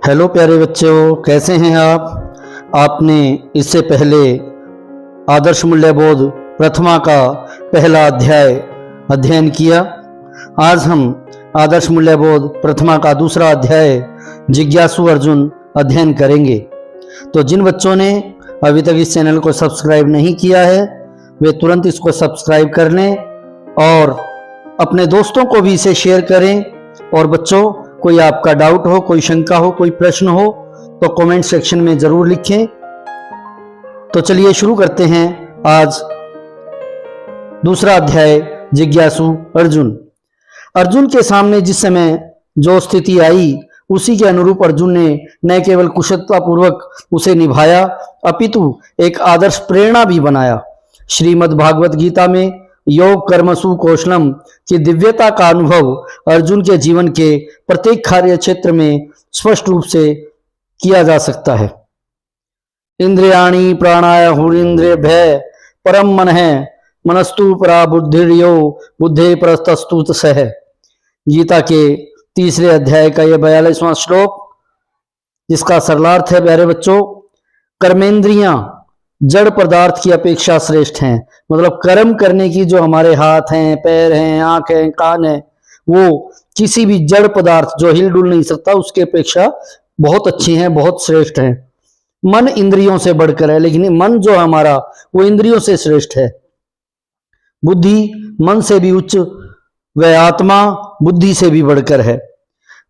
Hello प्यारे बच्चों, कैसे हैं आप। आपने इससे पहले आदर्श मूल्यबोध प्रथमा का पहला अध्याय अध्ययन किया। आज हम आदर्श मूल्यबोध प्रथमा का दूसरा अध्याय जिज्ञासु अर्जुन अध्ययन करेंगे। तो जिन बच्चों ने अभी तक इस चैनल को सब्सक्राइब नहीं किया है वे तुरंत इसको सब्सक्राइब कर लें और अपने दोस्तों को भी इसे शेयर करें। और बच्चों, कोई आपका डाउट हो, कोई शंका हो, कोई प्रश्न हो तो कमेंट सेक्शन में जरूर लिखें। तो चलिए शुरू करते हैं आज दूसरा अध्याय जिज्ञासु अर्जुन। अर्जुन के सामने जिस समय जो स्थिति आई उसी के अनुरूप अर्जुन ने न केवल कुशलता पूर्वक उसे निभाया अपितु एक आदर्श प्रेरणा भी बनाया। श्रीमद् भागवत गीता में योग कर्मसु कौशलम की दिव्यता का अनुभव अर्जुन के जीवन के प्रत्येक कार्य क्षेत्र में स्पष्ट रूप से किया जा सकता है। इंद्रियाणि प्राणाय हुरिंद्रिय भय परम मन है मनस्तु परा बुद्धिर्यो बुद्धे परस्तस्तु सह। गीता के तीसरे अध्याय का यह 42वां श्लोक, जिसका सरलार्थ है प्यारे बच्चों, कर्मेंद्रियां जड़ पदार्थ की अपेक्षा श्रेष्ठ हैं। मतलब कर्म करने की जो हमारे हाथ हैं, पैर हैं, आंख हैं, कान है, वो किसी भी जड़ पदार्थ जो हिल डुल नहीं सकता उसके अपेक्षा बहुत अच्छी हैं, बहुत श्रेष्ठ हैं। मन इंद्रियों से बढ़कर है, लेकिन मन जो हमारा वो इंद्रियों से श्रेष्ठ है। बुद्धि मन से भी उच्च, वह आत्मा बुद्धि से भी बढ़कर है।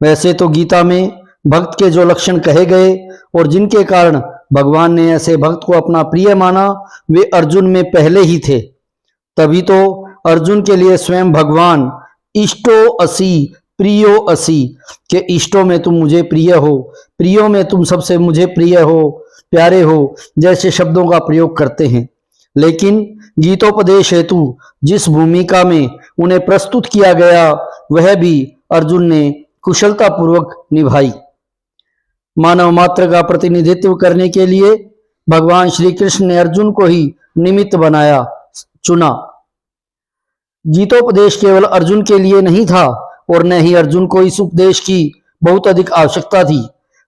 वैसे तो गीता में भक्त के जो लक्षण कहे गए और जिनके कारण भगवान ने ऐसे भक्त को अपना प्रिय माना वे अर्जुन में पहले ही थे। तभी तो अर्जुन के लिए स्वयं भगवान इष्टो असि प्रियो असि के इष्टों में तुम मुझे प्रिय हो, प्रियो में तुम सबसे मुझे प्रिय हो, प्यारे हो, जैसे शब्दों का प्रयोग करते हैं। लेकिन गीतोपदेश हेतु जिस भूमिका में उन्हें प्रस्तुत किया गया वह भी अर्जुन ने कुशलता पूर्वक निभाई। मानव मात्र का प्रतिनिधित्व करने के लिए भगवान श्री कृष्ण ने अर्जुन को ही निमित्त बनाया, चुना। गीतोपदेश केवल अर्जुन के लिए नहीं था और न ही अर्जुन को इस उपदेश की बहुत अधिक आवश्यकता थी,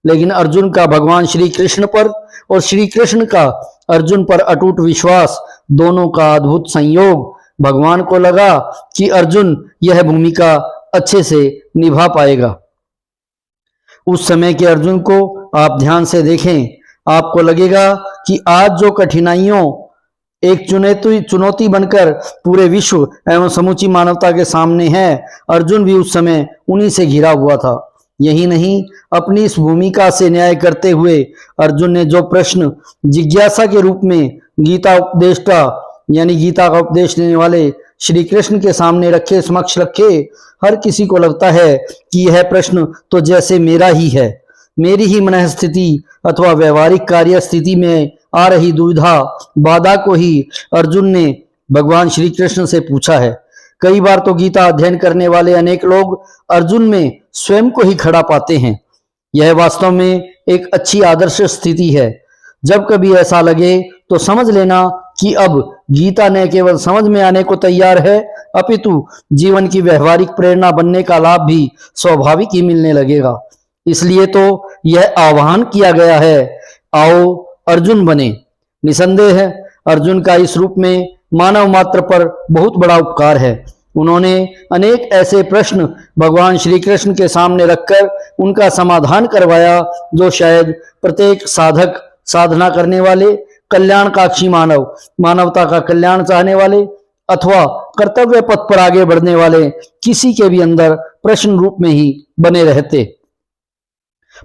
लेकिन अर्जुन का भगवान श्री कृष्ण पर और श्री कृष्ण का अर्जुन पर अटूट विश्वास, दोनों का अद्भुत संयोग, भगवान को लगा कि अर्जुन यह भूमिका अच्छे से निभा पाएगा। उस समय के अर्जुन को आप ध्यान से देखें, आपको लगेगा कि आज जो कठिनाइयों एक चुनौती बनकर पूरे विश्व एवं समूची मानवता के सामने है, अर्जुन भी उस समय उन्हीं से घिरा हुआ था। यही नहीं, अपनी इस भूमिका से न्याय करते हुए अर्जुन ने जो प्रश्न जिज्ञासा के रूप में गीता उपदेष्टा यानी गीता का उपदेश देने वाले श्री कृष्ण के सामने रखे, समक्ष रखे, हर किसी को लगता है कि यह प्रश्न तो जैसे मेरा ही है, मेरी ही मन स्थिति अथवा व्यवहारिक कार्य स्थिति में आ रही दुविधा बाधा को ही अर्जुन ने भगवान श्री कृष्ण से पूछा है। कई बार तो गीता अध्ययन करने वाले अनेक लोग अर्जुन में स्वयं को ही खड़ा पाते हैं। यह वास्तव में एक अच्छी आदर्श स्थिति है। जब कभी ऐसा लगे तो समझ लेना कि अब गीता न केवल समझ में आने को तैयार है अपितु जीवन की व्यवहारिक प्रेरणा बनने का लाभ भी स्वाभाविक ही मिलने लगेगा। इसलिए तो यह आह्वान किया गया है, आओ अर्जुन बने। निसंदेह है अर्जुन का इस रूप में मानव मात्र पर बहुत बड़ा उपकार है। उन्होंने अनेक ऐसे प्रश्न भगवान श्री कृष्ण के सामने रखकर उनका समाधान करवाया जो शायद प्रत्येक साधक, साधना करने वाले, कल्याणकांक्षी मानव, मानवता का कल्याण चाहने वाले अथवा कर्तव्य पथ पर आगे बढ़ने वाले किसी के भी अंदर प्रश्न रूप में ही बने रहते।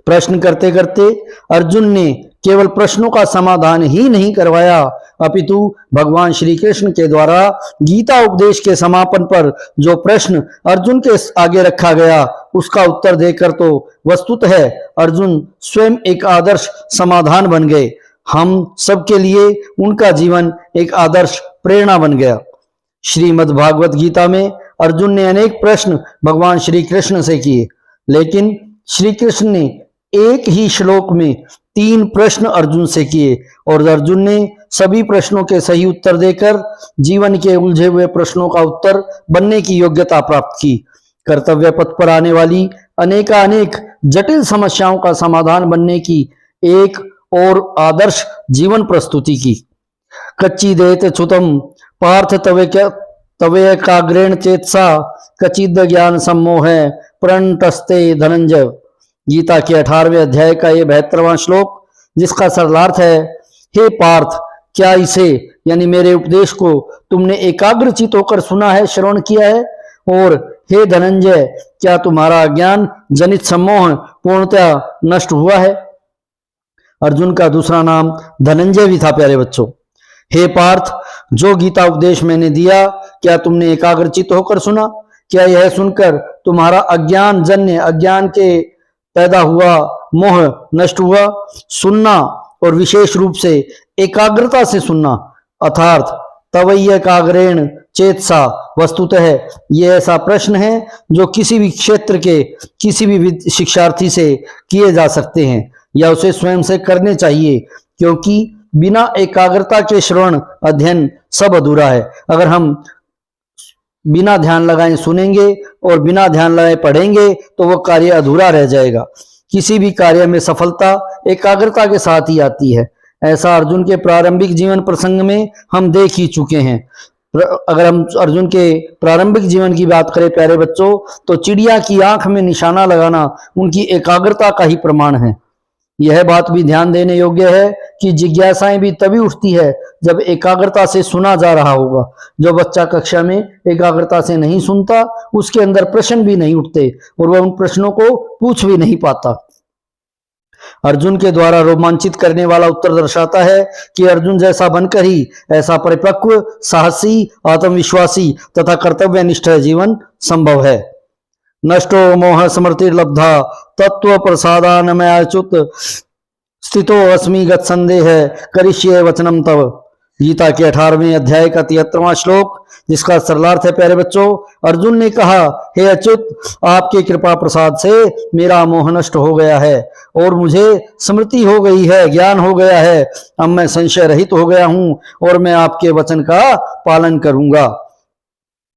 प्रश्न करते करते अर्जुन ने केवल प्रश्नों का समाधान ही नहीं करवाया अपितु भगवान श्री कृष्ण के द्वारा गीता उपदेश के समापन पर जो प्रश्न अर्जुन के आगे रखा गया उसका उत्तर देकर तो वस्तुतः अर्जुन स्वयं एक आदर्श समाधान बन गए। हम सबके लिए उनका जीवन एक आदर्श प्रेरणा बन गया। श्रीमद् भागवत गीता में अर्जुन ने अनेक प्रश्न भगवान श्री कृष्ण से किए, लेकिन श्री कृष्ण ने एक ही श्लोक में 3 प्रश्न अर्जुन से किए और अर्जुन ने सभी प्रश्नों के सही उत्तर देकर जीवन के उलझे हुए प्रश्नों का उत्तर बनने की योग्यता प्राप्त की। कर्तव्य पथ पर आने वाली अनेकानेक जटिल समस्याओं का समाधान बनने की एक और आदर्श जीवन प्रस्तुति की। कच्ची देत छुतम पार्थ तवे काग्रेण चेतसा कचिद ज्ञान सम्मोह प्रणतस्ते धनंजय। गीता के 18वें अध्याय का ये 72वां श्लोक, जिसका सरलार्थ है, हे पार्थ, क्या इसे यानी मेरे उपदेश को तुमने एकाग्रचित होकर सुना है, श्रवण किया है? और हे धनंजय, क्या तुम्हारा अज्ञान जनित सम्मोह पूर्णतः नष्ट हुआ है? अर्जुन का दूसरा नाम धनंजय भी था। प्यारे बच्चों, हे पार्थ, जो गीता उपदेश मैंने दिया, क्या तुमने एकाग्रचित होकर सुना? क्या यह सुनकर तुम्हारा अज्ञान जन्य अज्ञान के पैदा हुआ मोह नष्ट हुआ? सुनना और विशेष रूप से एकाग्रता से सुनना, अर्थात तवैय काग्रेण चेतसा। वस्तुतः यह ऐसा प्रश्न है जो किसी भी क्षेत्र के किसी भी शिक्षार्थी से किए जा सकते हैं या उसे स्वयं से करने चाहिए, क्योंकि बिना एकाग्रता के श्रवण अध्ययन सब अधूरा है। अगर हम बिना ध्यान लगाए सुनेंगे और बिना ध्यान लगाए पढ़ेंगे तो वह कार्य अधूरा रह जाएगा। किसी भी कार्य में सफलता एकाग्रता के साथ ही आती है। ऐसा अर्जुन के प्रारंभिक जीवन प्रसंग में हम देख ही चुके हैं। अगर हम अर्जुन के प्रारंभिक जीवन की बात करें प्यारे बच्चों, तो चिड़िया की आंख में निशाना लगाना उनकी एकाग्रता का ही प्रमाण है। यह बात भी ध्यान देने योग्य है कि जिज्ञासाएं भी तभी उठती है जब एकाग्रता से सुना जा रहा होगा। जो बच्चा कक्षा में एकाग्रता से नहीं सुनता, उसके अंदर प्रश्न भी नहीं उठते और वह उन प्रश्नों को पूछ भी नहीं पाता। अर्जुन के द्वारा रोमांचित करने वाला उत्तर दर्शाता है कि अर्जुन जैसा बनकर ही ऐसा परिपक्व, साहसी, आत्मविश्वासी तथा कर्तव्यनिष्ठ जीवन संभव है। नष्टो मोह स्मृतिर्लब्धा तत्व प्रसादान में अच्युत स्थितो अस्मि गत संदेह करिष्ये वचनम तव। गीता के 18वें अध्याय का 73वां श्लोक, जिसका सरलार्थ है प्यारे बच्चों, अर्जुन ने कहा, हे अच्युत, आपके कृपा प्रसाद से मेरा मोह नष्ट हो गया है और मुझे स्मृति हो गई है, ज्ञान हो गया है। अब मैं संशय रहित हो गया हूं और मैं आपके वचन का पालन करूंगा।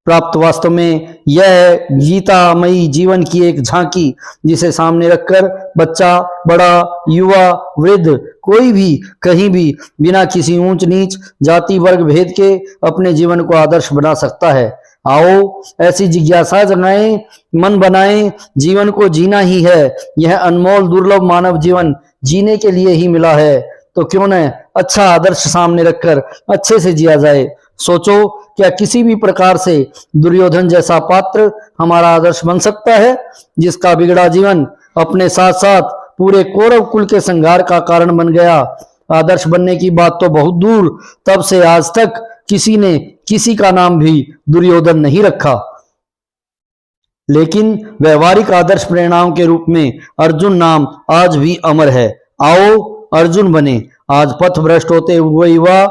प्राप्त वास्तव में यह है गीतामयी जीवन की एक झांकी, जिसे सामने रखकर बच्चा, बड़ा, युवा, वृद्ध, कोई भी कहीं भी बिना किसी ऊंच नीच, जाति वर्ग भेद के अपने जीवन को आदर्श बना सकता है। आओ ऐसी जिज्ञासा जगाएं, मन बनाएं, जीवन को जीना ही है। यह अनमोल दुर्लभ मानव जीवन जीने के लिए ही मिला है, तो क्यों न अच्छा आदर्श सामने रखकर अच्छे से जिया जाए। सोचो, क्या किसी भी प्रकार से दुर्योधन जैसा पात्र हमारा आदर्श बन सकता है, जिसका बिगड़ा जीवन अपने साथ साथ पूरे कौरव कुल के संहार का कारण बन गया? आदर्श बनने की बात तो बहुत दूर, तब से आज तक किसी ने किसी का नाम भी दुर्योधन नहीं रखा। लेकिन व्यवहारिक आदर्श प्रेरणाओं के रूप में अर्जुन नाम आज भी अमर है। आओ अर्जुन बने। आज पथ भ्रष्ट होते हुए युवा,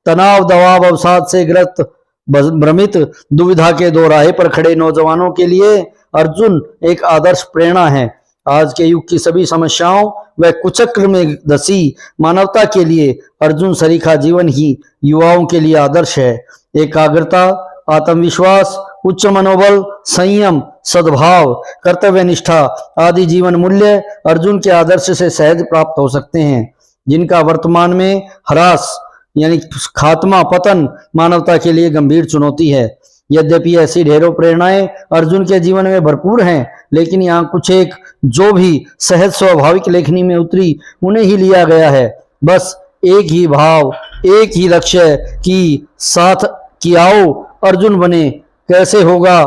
तनाव, दबाव, अवसाद से ग्रस्त, भ्रमित, दुविधा के दो राह पर खड़े नौजवानों के लिए अर्जुन एक आदर्श प्रेरणा है। आज के युग की सभी समस्याओं व कुचक्र में धसी मानवता के लिए अर्जुन सरीखा जीवन ही युवाओं के लिए आदर्श है। एकाग्रता, आत्मविश्वास, उच्च मनोबल, संयम, सद्भाव, कर्तव्यनिष्ठा आदि जीवन मूल्य अर्जुन के आदर्श से सहज प्राप्त हो सकते हैं, जिनका वर्तमान में ह्रास यानी खात्मा, पतन मानवता के लिए गंभीर चुनौती है। यद्यपि ऐसी ढेरों प्रेरणाएं अर्जुन के जीवन में भरपूर हैं, लेकिन यहाँ कुछ एक जो भी सहज स्वाभाविक लेखनी में उतरी उन्हें ही लिया गया है। बस एक ही भाव, एक ही लक्ष्य की साथ कि आओ अर्जुन बने। कैसे होगा,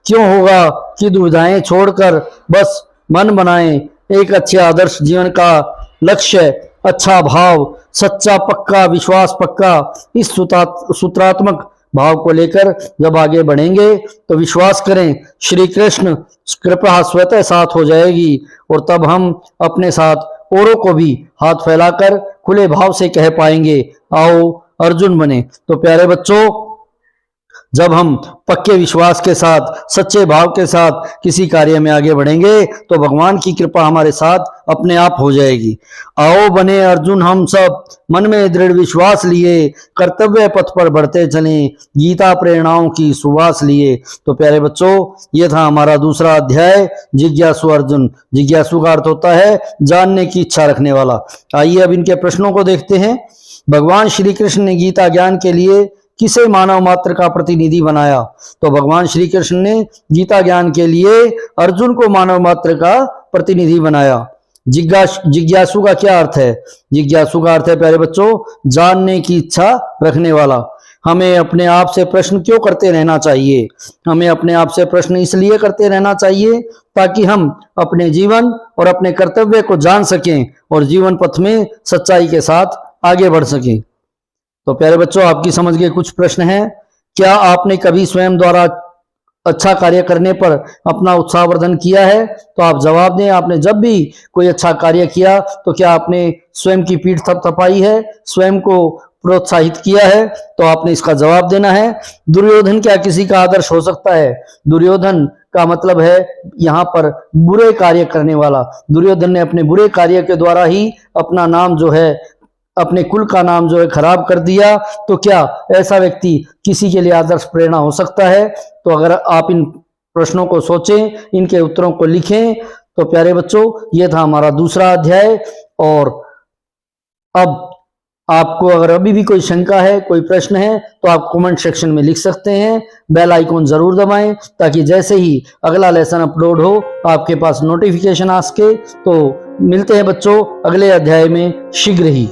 क्यों होगा कि दुविधाएं छोड़कर बस मन बनाएं। एक अच्छे आदर्श जीवन का लक्ष्य, अच्छा भाव, सच्चा पक्का विश्वास पक्का, इस सूत्रात्मक भाव को लेकर जब आगे बढ़ेंगे तो विश्वास करें श्री कृष्ण कृपा स्वतः साथ हो जाएगी और तब हम अपने साथ औरों को भी हाथ फैलाकर खुले भाव से कह पाएंगे, आओ अर्जुन बने। तो प्यारे बच्चों, जब हम पक्के विश्वास के साथ, सच्चे भाव के साथ किसी कार्य में आगे बढ़ेंगे तो भगवान की कृपा हमारे साथ अपने आप हो जाएगी। आओ बने अर्जुन हम सब, मन में दृढ़ विश्वास लिए, कर्तव्य पथ पर बढ़ते चलें, गीता प्रेरणाओं की सुवास लिए। तो प्यारे बच्चों, ये था हमारा दूसरा अध्याय, जिज्ञासु अर्जुन। जिज्ञासु का अर्थ होता है जानने की इच्छा रखने वाला। आइए अब इनके प्रश्नों को देखते हैं। भगवान श्री कृष्ण ने गीता ज्ञान के लिए किसे मानव मात्र का प्रतिनिधि बनाया? तो भगवान श्री कृष्ण ने गीता ज्ञान के लिए अर्जुन को मानव मात्र का प्रतिनिधि बनाया। जिज्ञासु का क्या अर्थ है? जिज्ञासु का अर्थ है प्यारे बच्चों, जानने की इच्छा रखने वाला। हमें अपने आप से प्रश्न क्यों करते रहना चाहिए? हमें अपने आप से प्रश्न इसलिए करते रहना चाहिए ताकि हम अपने जीवन और अपने कर्तव्य को जान सकें और जीवन पथ में सच्चाई के साथ आगे बढ़ सकें। तो प्यारे बच्चों, आपकी समझ के कुछ प्रश्न हैं। क्या आपने कभी स्वयं द्वारा अच्छा कार्य करने पर अपना उत्साहवर्धन किया है? तो आप जवाब दें। आपने जब भी कोई अच्छा कार्य किया तो क्या आपने स्वयं की पीठ थपथपाई है, स्वयं को प्रोत्साहित किया है? तो आपने इसका जवाब देना है। दुर्योधन क्या किसी का आदर्श हो सकता है? दुर्योधन का मतलब है यहाँ पर बुरे कार्य करने वाला। दुर्योधन ने अपने बुरे कार्य के द्वारा ही अपना नाम जो है, अपने कुल का नाम जो है खराब कर दिया। तो क्या ऐसा व्यक्ति किसी के लिए आदर्श प्रेरणा हो सकता है? तो अगर आप इन प्रश्नों को सोचें, इनके उत्तरों को लिखें। तो प्यारे बच्चों, ये था हमारा दूसरा अध्याय। और अब आपको अगर अभी भी कोई शंका है, कोई प्रश्न है, तो आप कमेंट सेक्शन में लिख सकते हैं। बेल आइकॉन जरूर दबाएं ताकि जैसे ही अगला लेसन अपलोड हो आपके पास नोटिफिकेशन आ सके। तो मिलते हैं बच्चों अगले अध्याय में शीघ्र ही।